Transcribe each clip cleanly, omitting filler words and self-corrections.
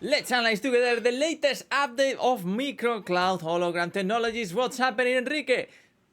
Let's analyze together the latest update of MicroCloud hologram technologies. What's happening, Enrique?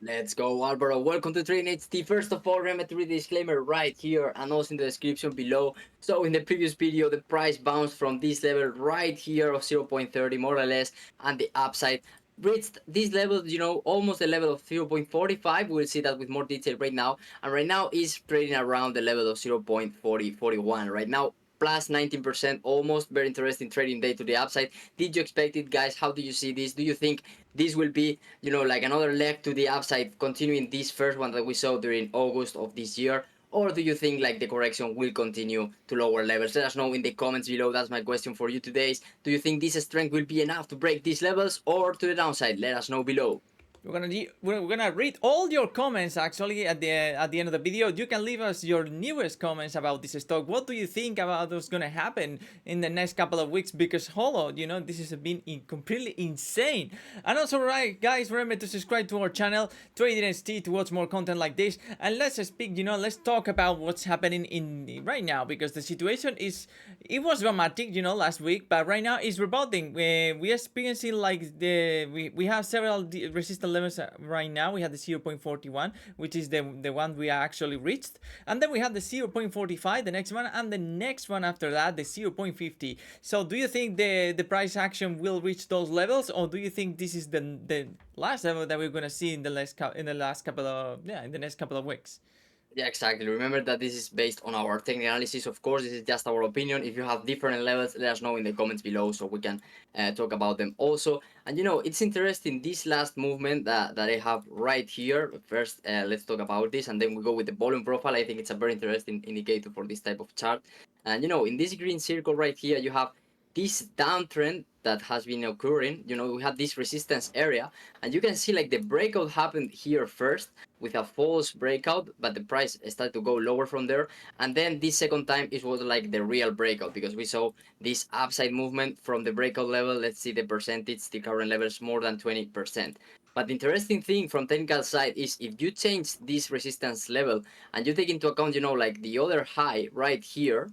Let's go, Alvaro. Welcome to Trading HT. First of all, remember to read the disclaimer right here and also in the description below. So, in the previous video, the price bounced from this level right here of 0.30 more or less, and the upside reached this level, almost the level of 0.45. We'll see that with more detail right now. And right now is trading around the level of 0.4041. Right now, plus 19%, almost very interesting trading day to the upside. Did you expect it, guys? How do you see this? Do you think this will be like another leg to the upside, continuing this first one that we saw during August of this year? Or do you think like the correction will continue to lower levels? Let us know in the comments below. That's my question for you today. Do you think this strength will be enough to break these levels or to the downside? Let us know below. We're gonna read all your comments actually at the end of the video. You can leave us your newest comments about this stock. What do you think about what's gonna happen in the next couple of weeks? Because Holo, this has been completely insane. And also, right, guys, remember to subscribe to our channel, Trading ST, to watch more content like this. And let's speak. Let's talk about what's happening in right now, because the situation it was dramatic, last week, but right now it's rebounding. We are experiencing like we have several resistance levels right now. We have the 0.41, which is the one we actually reached, and then we have the 0.45, the next one, and the next one after that, the 0.50. So do you think the price action will reach those levels, or do you think this is the last level that we're gonna see in the next couple of weeks? Yeah, exactly. Remember that this is based on our technical analysis. Of course, this is just our opinion. If you have different levels, let us know in the comments below so we can talk about them also. And it's interesting, this last movement that I have right here. First, let's talk about this and then we go with the volume profile. I think it's a very interesting indicator for this type of chart. And in this green circle right here, you have this downtrend that has been occurring. We have this resistance area, and you can see like the breakout happened here first with a false breakout, but the price started to go lower from there. And then this second time it was like the real breakout, because we saw this upside movement from the breakout level. Let's see the percentage. The current level is more than 20%. But the interesting thing from technical side is if you change this resistance level and you take into account, like the other high right here,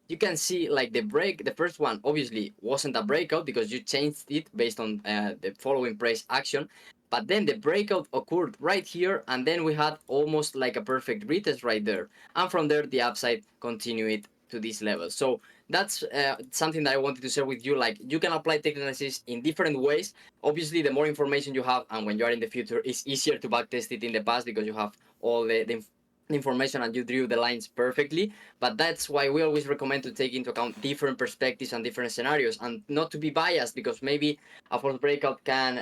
you can see like the first one obviously wasn't a breakout because you changed it based on the following price action. But then the breakout occurred right here, and then we had almost like a perfect retest right there, and from there the upside continued to this level. So that's something that I wanted to share with you. Like, you can apply technical analysis in different ways. Obviously, the more information you have, and when you are in the future, it's easier to backtest it in the past because you have all the information and you drew the lines perfectly. But that's why we always recommend to take into account different perspectives and different scenarios, and not to be biased, because maybe a false breakout can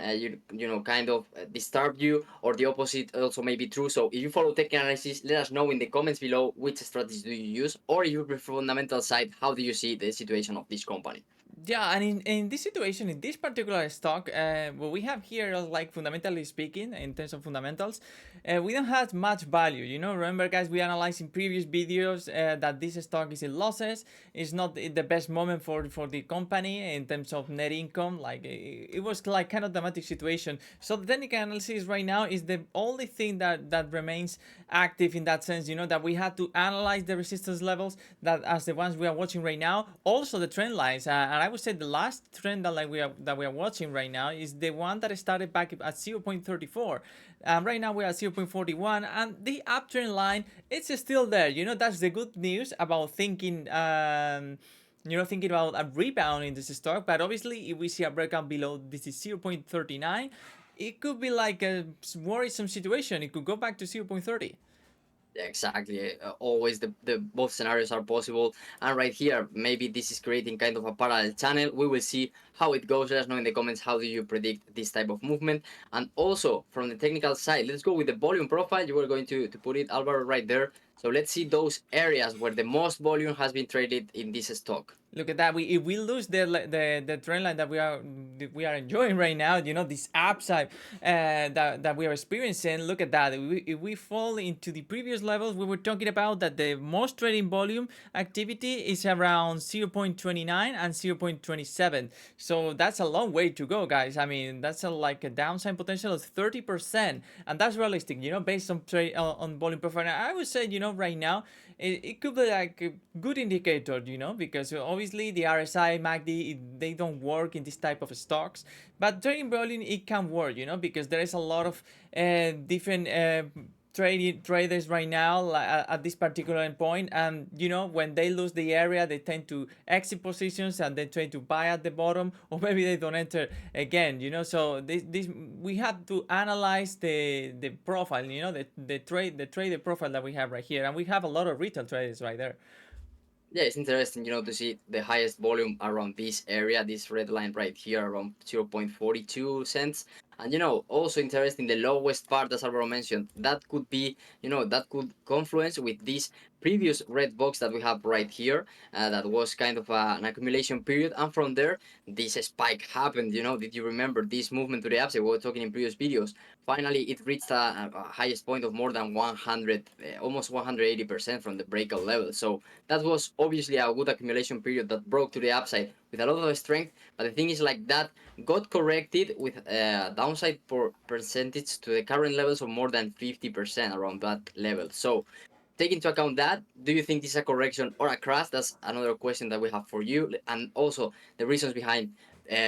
kind of disturb you, or the opposite also may be true. So if you follow tech analysis, let us know in the comments below which strategy do you use, or if you prefer fundamental side, how do you see the situation of this company. Yeah, and in this situation, in this particular stock, what we have here, like fundamentally speaking, in terms of fundamentals, we don't have much value. Remember, guys, we analyzed in previous videos that this stock is in losses. It's not the best moment for the company in terms of net income. Like, it was like kind of dramatic situation. So the technical analysis right now is the only thing that remains active in that sense. That we had to analyze the resistance levels that as the ones we are watching right now. Also the trend lines, and I would say the last trend that we are watching right now is the one that started back at 0.34. Right now we're at 0.41, and the uptrend line, it's still there. That's the good news about thinking. Thinking about a rebound in this stock. But obviously, if we see a breakout below this is 0.39, it could be like a worrisome situation. It could go back to 0.30. Exactly. Always the both scenarios are possible. And right here, maybe this is creating kind of a parallel channel. We will see how it goes. Let us know in the comments how do you predict this type of movement. And also from the technical side, let's go with the volume profile. You were going to put it, Alvaro, right there. So let's see those areas where the most volume has been traded in this stock. Look at that. If we lose the trend line that we are enjoying right now, this upside that we are experiencing. Look at that. If we fall into the previous levels, we were talking about that the most trading volume activity is around 0.29 and 0.27. So that's a long way to go, guys. I mean, that's like a downside potential of 30%, and that's realistic, based on trade on volume profile. I would say, right now it could be like a good indicator, because obviously the RSI, MACD, they don't work in this type of stocks, but trading volume it can work, because there is a lot of different traders right now at this particular point, and when they lose the area they tend to exit positions and they try to buy at the bottom, or maybe they don't enter again, so this we have to analyze the profile, the trader profile that we have right here, and we have a lot of retail traders right there. Yeah, it's interesting, to see the highest volume around this area, this red line right here, around 0.42 cents. And, also interesting, the lowest part, as Alvaro mentioned, that could be, that could confluence with this previous red box that we have right here. That was kind of an accumulation period. And from there, this spike happened, did you remember this movement to the upside? We were talking in previous videos. Finally, it reached a highest point of more than 100, almost 180% from the breakout level. So that was obviously a good accumulation period that broke to the upside with a lot of strength. But the thing is, like, that got corrected with a downside percentage to the current levels of more than 50% around that level. So take into account that. Do you think this is a correction or a crash? That's another question that we have for you, and also the reasons behind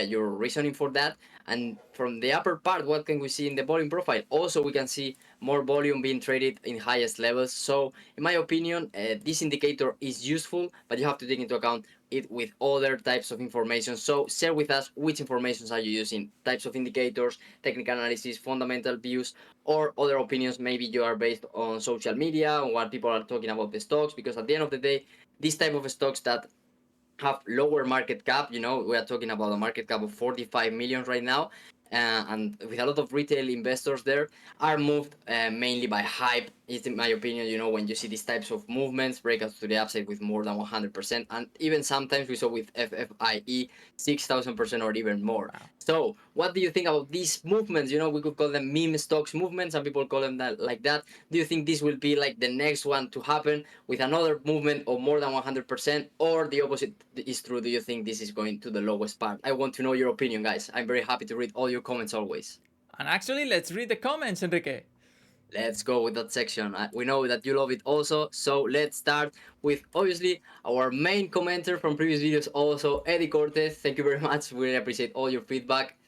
your reasoning for that. And from the upper part, what can we see in the volume profile? Also, we can see more volume being traded in highest levels. So in my opinion, this indicator is useful, but you have to take into account it with other types of information. So share with us which informations are you using, types of indicators, technical analysis, fundamental views, or other opinions. Maybe you are based on social media, on what people are talking about the stocks, because at the end of the day, this type of stocks that have lower market cap, we are talking about a market cap of 45 million right now, and with a lot of retail investors there, are moved mainly by hype, is in my opinion. When you see these types of movements, breakouts to the upside with more than 100%, and even sometimes we saw with FFIE 6,000% or even more. Wow. So what do you think about these movements? We could call them meme stocks movements, some people call them that, like that. Do you think this will be like the next one to happen with another movement of more than 100%, or the opposite is true? Do you think this is going to the lowest part? I want to know your opinion, guys. I'm very happy to read all your comments always. And actually, let's read the comments, Enrique. Let's go with that section. We know that you love it also, so let's start with obviously our main commenter from previous videos also, Eddie Cortez. Thank you very much. We really appreciate all your feedback.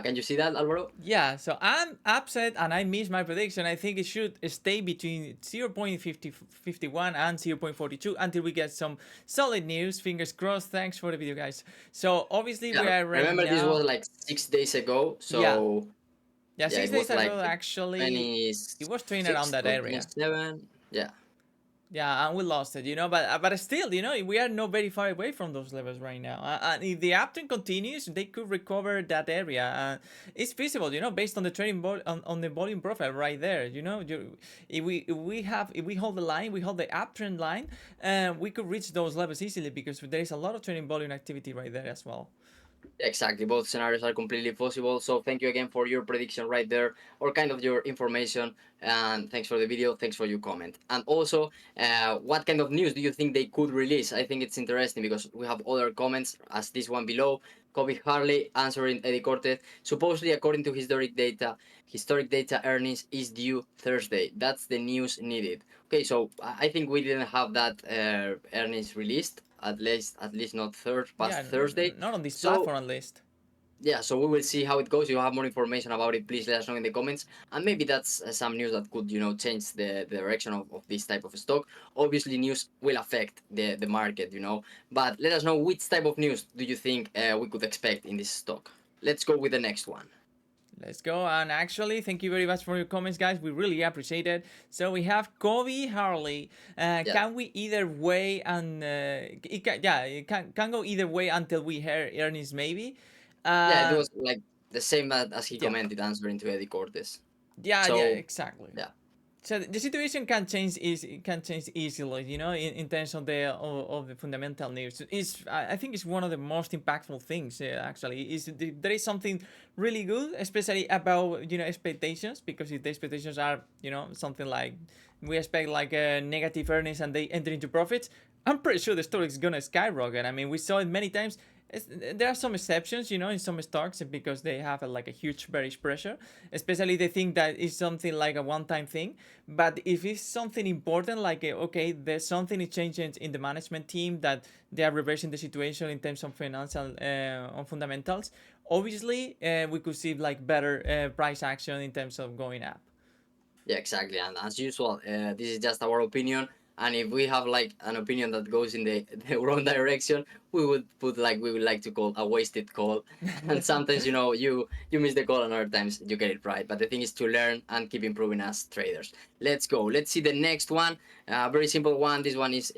Can you see that, Alvaro? Yeah, so I'm upset and I missed my prediction. I think it should stay between 0.51 and 0.42 until we get some solid news. Fingers crossed. Thanks for the video, guys. So obviously we Yeah, are right remember this now. was like 6 days ago, Yeah, so yeah, yeah, six it days was like ago actually. It was trading around 26 that or area. 27. Yeah. Yeah, and we lost it, but still, we are not very far away from those levels right now. And if the uptrend continues, they could recover that area. It's feasible, based on the on the volume profile right there. If we hold the line, we hold the uptrend line, we could reach those levels easily because there is a lot of trading volume activity right there as well. Exactly, both scenarios are completely possible. So thank you again for your prediction right there, or kind of your information. And thanks for the video. Thanks for your comment. And also, what kind of news do you think they could release? I think it's interesting because we have other comments as this one below. Kobe Harley answering Eddie Cortez. Supposedly, according to historic data earnings is due Thursday. That's the news needed. Okay, so I think we didn't have that earnings released, at least not Yeah, past Thursday. not on this So platform at least. yeah, so we will see how it goes. You have more information about it, please let us know in the comments. And maybe that's some news that could, change the direction of this type of stock. Obviously, news will affect the market, but let us know which type of news do you think we could expect in this stock. Let's go with the next one. Let's go. And actually, thank you very much for your comments, guys. We really appreciate it. So we have Kobe Harley. Yeah. Can we either way and it can go either way until we hear earnings maybe. Yeah, it was like the same as he Yeah, commented answering to Eddie Cortez. yeah, So exactly. yeah. So the situation can change easily, you know, in terms of the fundamental news. Is I think it's one of the most impactful things actually. There is something really good, especially about expectations, because if the expectations are something like we expect like negative earnings and they enter into profits, I'm pretty sure the stock is gonna skyrocket. I mean, we saw it many times. There are some exceptions, in some stocks because they have like a huge bearish pressure, especially they think that it's something like a one-time thing. But if it's something important, like okay, there's something is changing in the management team that they are reversing the situation in terms of financial on fundamentals. Obviously, we could see like better price action in terms of going up. Yeah, exactly. And as usual, this is just our opinion. And if we have like an opinion that goes in the wrong direction, we would put like we would like to call a wasted call. And sometimes you miss the call, and other times you get it right. But the thing is to learn and keep improving as traders. Let's go. Let's see the next one. Very simple one. This one is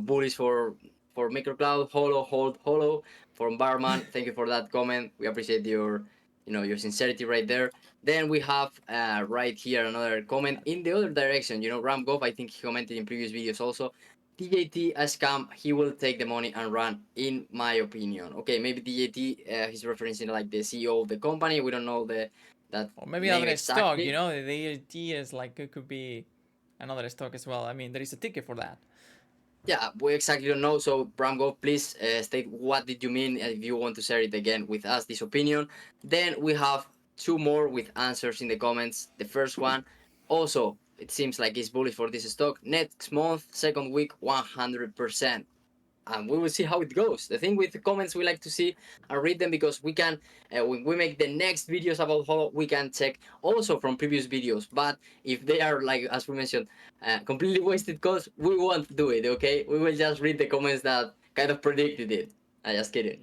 bullish for MicroCloud hold HOLO from Barman. Thank you for that comment. We appreciate your sincerity right there. Then we have right here another comment in the other direction. Ramgov, I think he commented in previous videos also. DJT a scam. He will take the money and run, in my opinion. Okay, maybe DJT. He's referencing like the CEO of the company. We don't know that Or maybe name other stock, exactly. the idea is like it could be another stock as well. I mean, there is a ticket for that. Yeah, we exactly don't know. So Bramgo, please state what did you mean if you want to share it again with us, this opinion. Then we have two more with answers in the comments. The first one, also, it seems like it's bullish for this stock. Next month, second week, 100%. And we will see how it goes. The thing with the comments, we like to see and read them because we can, when we make the next videos about Holo, we can check also from previous videos. But if they are like, as we mentioned, completely wasted calls, we won't do it. Okay, we will just read the comments that kind of predicted it. I just kidding.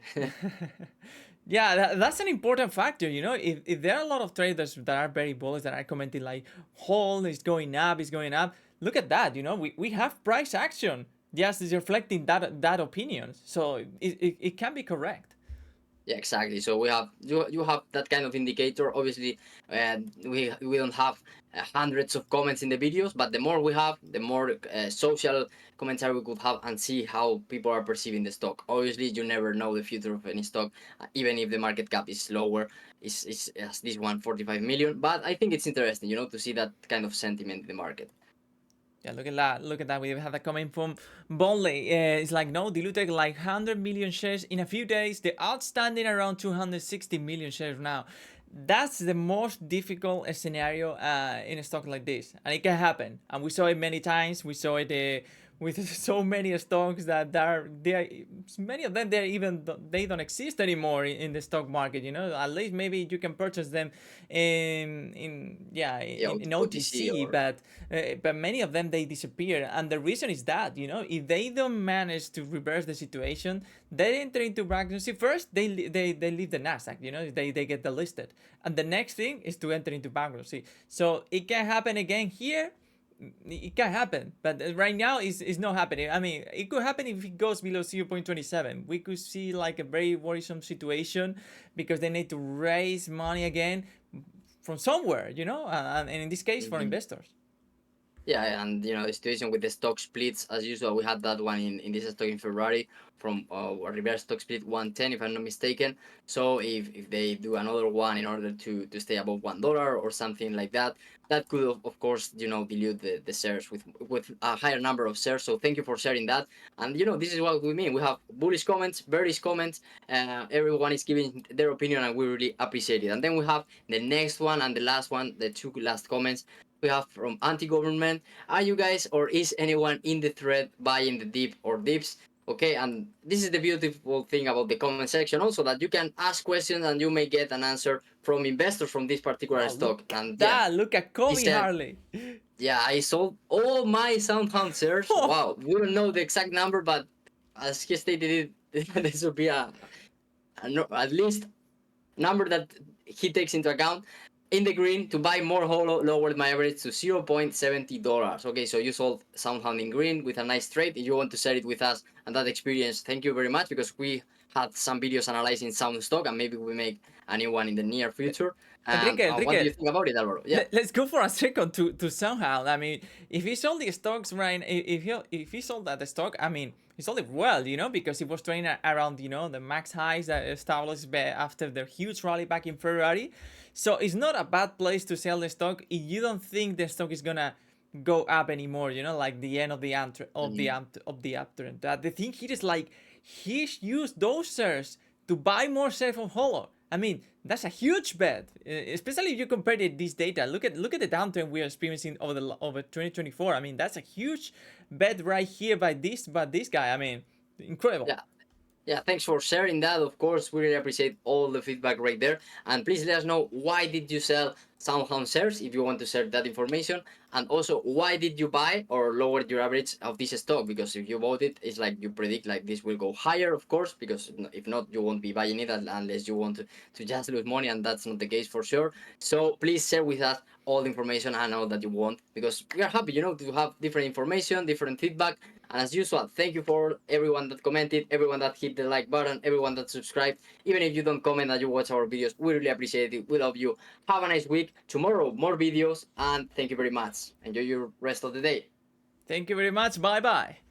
Yeah, that's an important factor. If there are a lot of traders that are very bullish that are commenting like, "Hold is going up, is going up." Look at that. We have price action. Just is reflecting that opinion, so it can be correct. Yeah, exactly. So you have that kind of indicator. Obviously, we don't have hundreds of comments in the videos, but the more we have, the more social commentary we could have and see how people are perceiving the stock. Obviously, you never know the future of any stock, even if the market cap is lower, is as this one 45 million. But I think it's interesting, to see that kind of sentiment in the market. Yeah, look at that. Look at that. We have that coming from Bonley. It's like, no, diluted like 100 million shares in a few days. The outstanding around 260 million shares now. That's the most difficult scenario in a stock like this. And it can happen. And we saw it many times. We saw it with so many stocks that many of them they don't exist anymore in the stock market. At least maybe you can purchase them Yeah, in OTC OTC, or but many of them they disappear, and the reason is that if they don't manage to reverse the situation, they enter into bankruptcy first. They leave the Nasdaq. They get delisted, and the next thing is to enter into bankruptcy. So it can happen again here. It can happen, but right now it's not happening. I mean, it could happen if it goes below 0.27. We could see like a very worrisome situation because they need to raise money again from somewhere, and in this case for Mhm. investors. Yeah, and the situation with the stock splits, as usual, we had that one in this stock in February from a reverse stock split 110, if I'm not mistaken. So if they do another one in order to stay above $1 or something like that, that could of course dilute the shares with a higher number of shares. So thank you for sharing that. And this is what we mean. We have bullish comments, bearish comments. Everyone is giving their opinion, and we really appreciate it. And then we have the next one and the last one, the two last comments we have from anti-government. Are you guys or is anyone in the thread buying the dip or dips? Okay, and this is the beautiful thing about the comment section also, that you can ask questions and you may get an answer from investors from this particular Wow, stock. look at And yeah, that. Look at he Colby said, Harley. yeah, I sold all my SoundHound shares. Wow, we don't know the exact number, but as he stated it, this would be at least number that he takes into account. In the green, to buy more holo lowered my average to $0.70. Okay, so you sold SoundHound in green with a nice trade. If you want to share it with us and that experience, thank you very much, because we had some videos analyzing sound stock and maybe we make a new one in the near future. What do you Enrique, think about it, Alvaro? Yeah. let's go for a second to somehow. I mean, if he sold the stocks right, if he sold that stock, I mean, he sold it well, because it was trading around the max highs that established after the huge rally back in February. So it's not a bad place to sell the stock if you don't think the stock is gonna go up anymore. Like the end of the Mhm. of the uptrend. The thing here is like he's used those shares to buy more shares of Holo. I mean, that's a huge bet, especially if you compare this data. Look at the downturn we are experiencing over 2024. I mean, that's a huge bet right here by this guy. I mean, incredible. Yeah. Yeah, thanks for sharing that. Of course, we really appreciate all the feedback right there. And please let us know, why did you sell Soundhound shares if you want to share that information. And also, why did you buy or lower your average of this stock? Because if you bought it, it's like you predict like this will go higher, of course, because if not, you won't be buying it unless you want to just lose money. And that's not the case for sure. So please share with us all the information I know that you want, because we are happy, to have different information, different feedback. And as usual, thank you for everyone that commented, everyone that hit the like button, everyone that subscribed. Even if you don't comment and you watch our videos, we really appreciate it. We love you. Have a nice week. Tomorrow, more videos. And thank you very much. Enjoy your rest of the day. Thank you very much. Bye bye.